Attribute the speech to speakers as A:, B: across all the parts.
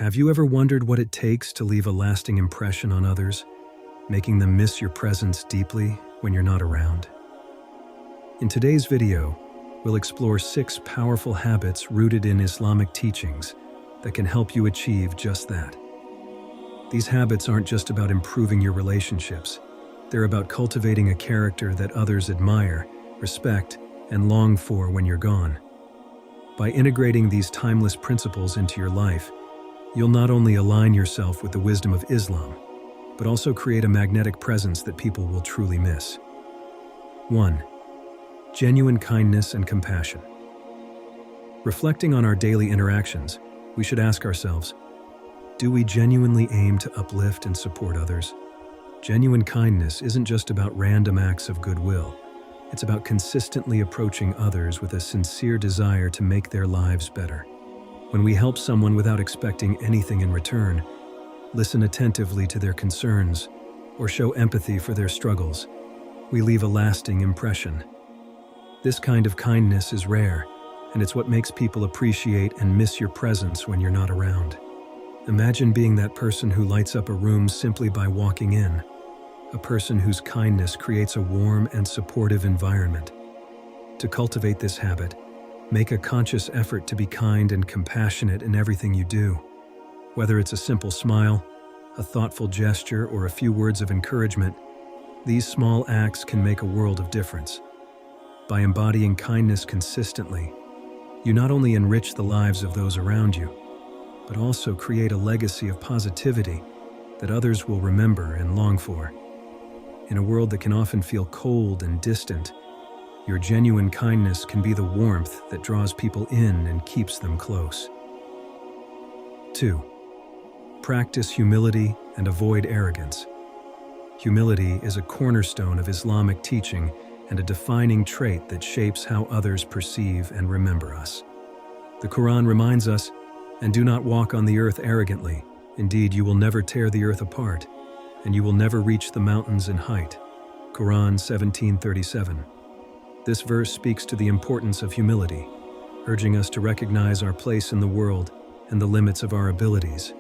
A: Have you ever wondered what it takes to leave a lasting impression on others, making them miss your presence deeply when you're not around? In today's video, we'll explore 6 powerful habits rooted in Islamic teachings that can help you achieve just that. These habits aren't just about improving your relationships. They're about cultivating a character that others admire, respect, and long for when you're gone. By integrating these timeless principles into your life, you'll not only align yourself with the wisdom of Islam, but also create a magnetic presence that people will truly miss. 1. Genuine kindness and compassion. Reflecting on our daily interactions, we should ask ourselves, do we genuinely aim to uplift and support others? Genuine kindness isn't just about random acts of goodwill. It's about consistently approaching others with a sincere desire to make their lives better. When we help someone without expecting anything in return, listen attentively to their concerns, or show empathy for their struggles, we leave a lasting impression. This kind of kindness is rare, and it's what makes people appreciate and miss your presence when you're not around. Imagine being that person who lights up a room simply by walking in, a person whose kindness creates a warm and supportive environment. To cultivate this habit, make a conscious effort to be kind and compassionate in everything you do. Whether it's a simple smile, a thoughtful gesture, or a few words of encouragement, these small acts can make a world of difference. By embodying kindness consistently, you not only enrich the lives of those around you, but also create a legacy of positivity that others will remember and long for. In a world that can often feel cold and distant, your genuine kindness can be the warmth that draws people in and keeps them close. 2. Practice humility and avoid arrogance. Humility is a cornerstone of Islamic teaching and a defining trait that shapes how others perceive and remember us. The Quran reminds us, "And do not walk on the earth arrogantly. Indeed, you will never tear the earth apart, and you will never reach the mountains in height." Quran 17:37. This verse speaks to the importance of humility, urging us to recognize our place in the world and the limits of our abilities.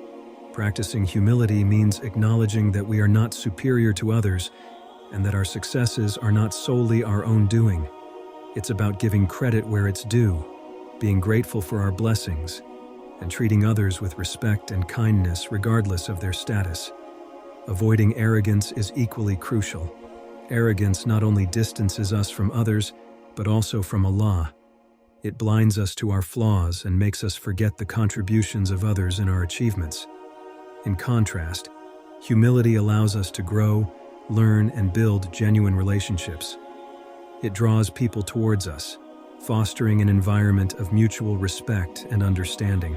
A: Practicing humility means acknowledging that we are not superior to others and that our successes are not solely our own doing. It's about giving credit where it's due, being grateful for our blessings, and treating others with respect and kindness regardless of their status. Avoiding arrogance is equally crucial. Arrogance not only distances us from others, but also from Allah. It blinds us to our flaws and makes us forget the contributions of others in our achievements. In contrast, humility allows us to grow, learn, and build genuine relationships. It draws people towards us, fostering an environment of mutual respect and understanding.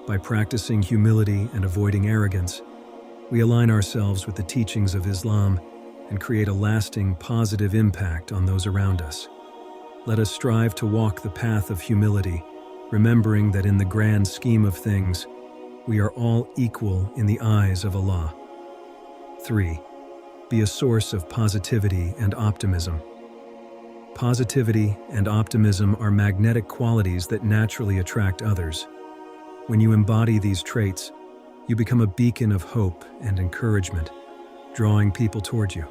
A: By practicing humility and avoiding arrogance, we align ourselves with the teachings of Islam and create a lasting, positive impact on those around us. Let us strive to walk the path of humility, remembering that in the grand scheme of things, we are all equal in the eyes of Allah. 3. Be a source of positivity and optimism. Positivity and optimism are magnetic qualities that naturally attract others. When you embody these traits, you become a beacon of hope and encouragement, drawing people toward you.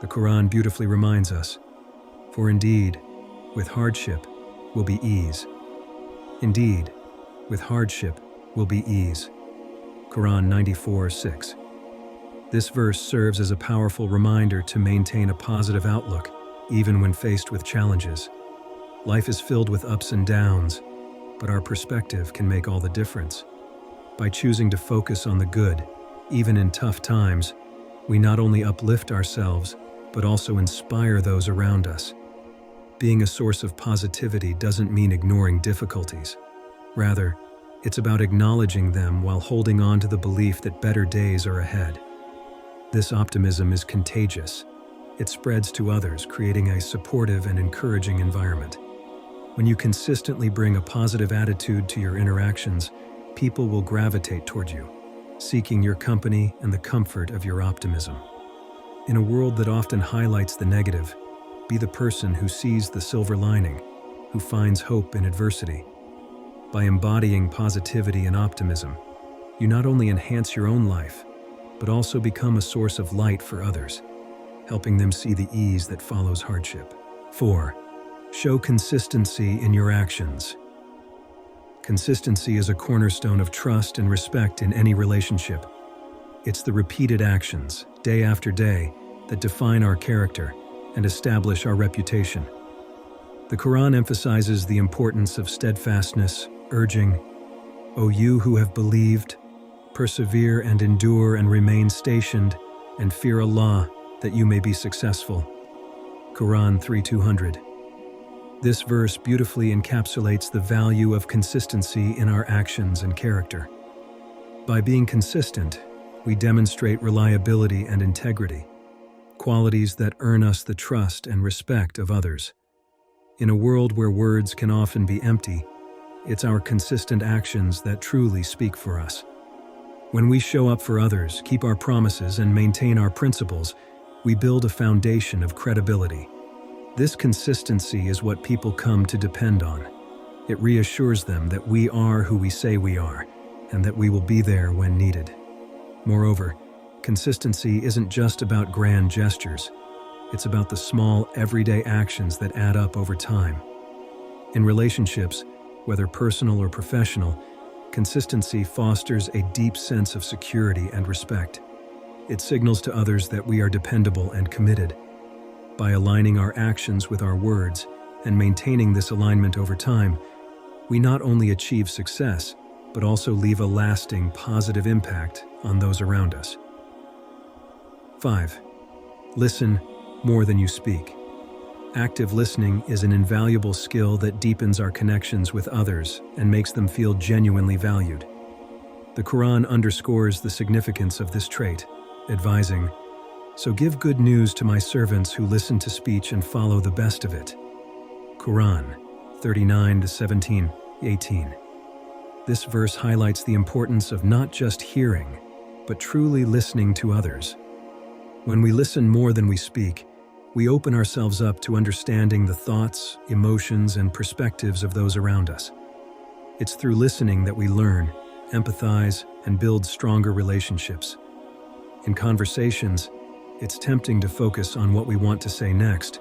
A: The Quran beautifully reminds us, "For indeed, with hardship will be ease. Indeed, with hardship will be ease." Quran 94:6. This verse serves as a powerful reminder to maintain a positive outlook, even when faced with challenges. Life is filled with ups and downs, but our perspective can make all the difference. By choosing to focus on the good, even in tough times, we not only uplift ourselves, but also inspire those around us. Being a source of positivity doesn't mean ignoring difficulties. Rather, it's about acknowledging them while holding on to the belief that better days are ahead. This optimism is contagious. It spreads to others, creating a supportive and encouraging environment. When you consistently bring a positive attitude to your interactions, people will gravitate toward you, seeking your company and the comfort of your optimism. In a world that often highlights the negative, be the person who sees the silver lining, who finds hope in adversity. By embodying positivity and optimism, you not only enhance your own life, but also become a source of light for others, helping them see the ease that follows hardship. 4. Show consistency in your actions. Consistency is a cornerstone of trust and respect in any relationship. It's the repeated actions, day after day, that define our character and establish our reputation. The Quran emphasizes the importance of steadfastness, urging, "O you who have believed, persevere and endure and remain stationed, and fear Allah, that you may be successful." Quran 3:200. This verse beautifully encapsulates the value of consistency in our actions and character. By being consistent, we demonstrate reliability and integrity, qualities that earn us the trust and respect of others. In a world where words can often be empty, it's our consistent actions that truly speak for us. When we show up for others, keep our promises, and maintain our principles, we build a foundation of credibility. This consistency is what people come to depend on. It reassures them that we are who we say we are, and that we will be there when needed. Moreover, consistency isn't just about grand gestures. It's about the small, everyday actions that add up over time. In relationships, whether personal or professional, consistency fosters a deep sense of security and respect. It signals to others that we are dependable and committed. By aligning our actions with our words and maintaining this alignment over time, we not only achieve success, but also leave a lasting, positive impact on those around us. 5. Listen more than you speak. Active listening is an invaluable skill that deepens our connections with others and makes them feel genuinely valued. The Quran underscores the significance of this trait, advising, "So give good news to my servants who listen to speech and follow the best of it." Quran 39:17-18. This verse highlights the importance of not just hearing, but truly listening to others. When we listen more than we speak, we open ourselves up to understanding the thoughts, emotions, and perspectives of those around us. It's through listening that we learn, empathize, and build stronger relationships. In conversations, it's tempting to focus on what we want to say next,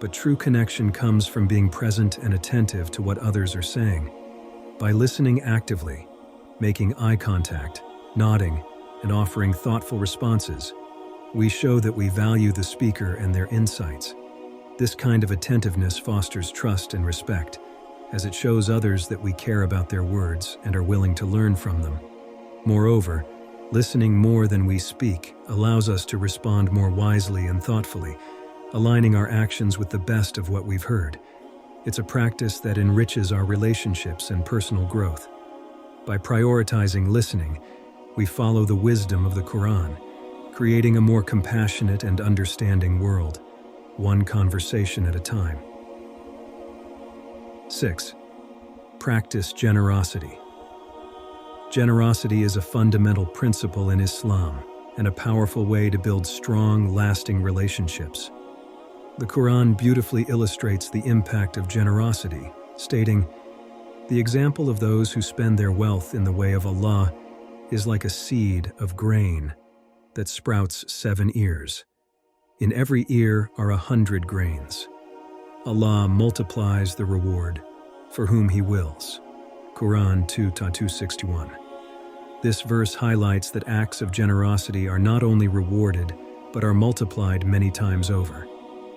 A: but true connection comes from being present and attentive to what others are saying. By listening actively, making eye contact, nodding, and offering thoughtful responses, we show that we value the speaker and their insights. This kind of attentiveness fosters trust and respect, as it shows others that we care about their words and are willing to learn from them. Moreover, listening more than we speak allows us to respond more wisely and thoughtfully, aligning our actions with the best of what we've heard. It's a practice that enriches our relationships and personal growth. By prioritizing listening, we follow the wisdom of the Quran, creating a more compassionate and understanding world, one conversation at a time. 6. Practice generosity. Generosity is a fundamental principle in Islam and a powerful way to build strong, lasting relationships. The Quran beautifully illustrates the impact of generosity, stating, "The example of those who spend their wealth in the way of Allah is like a seed of grain that sprouts 7 ears. In every ear are 100 grains. Allah multiplies the reward for whom He wills." Quran 2:261. This verse highlights that acts of generosity are not only rewarded, but are multiplied many times over,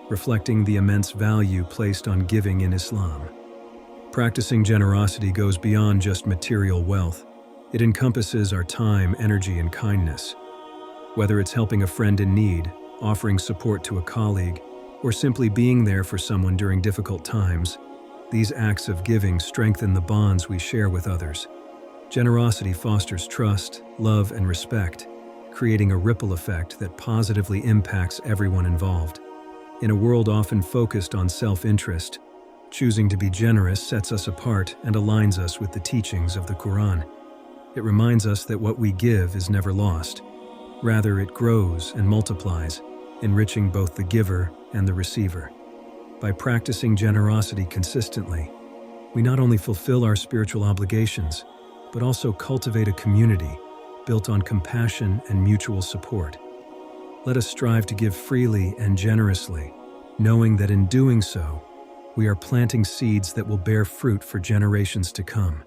A: reflecting the immense value placed on giving in Islam. Practicing generosity goes beyond just material wealth. It encompasses our time, energy, and kindness. Whether it's helping a friend in need, offering support to a colleague, or simply being there for someone during difficult times, these acts of giving strengthen the bonds we share with others. Generosity fosters trust, love, and respect, creating a ripple effect that positively impacts everyone involved. In a world often focused on self-interest, choosing to be generous sets us apart and aligns us with the teachings of the Quran. It reminds us that what we give is never lost. Rather, it grows and multiplies, enriching both the giver and the receiver. By practicing generosity consistently, we not only fulfill our spiritual obligations, but also cultivate a community built on compassion and mutual support. Let us strive to give freely and generously, knowing that in doing so, we are planting seeds that will bear fruit for generations to come.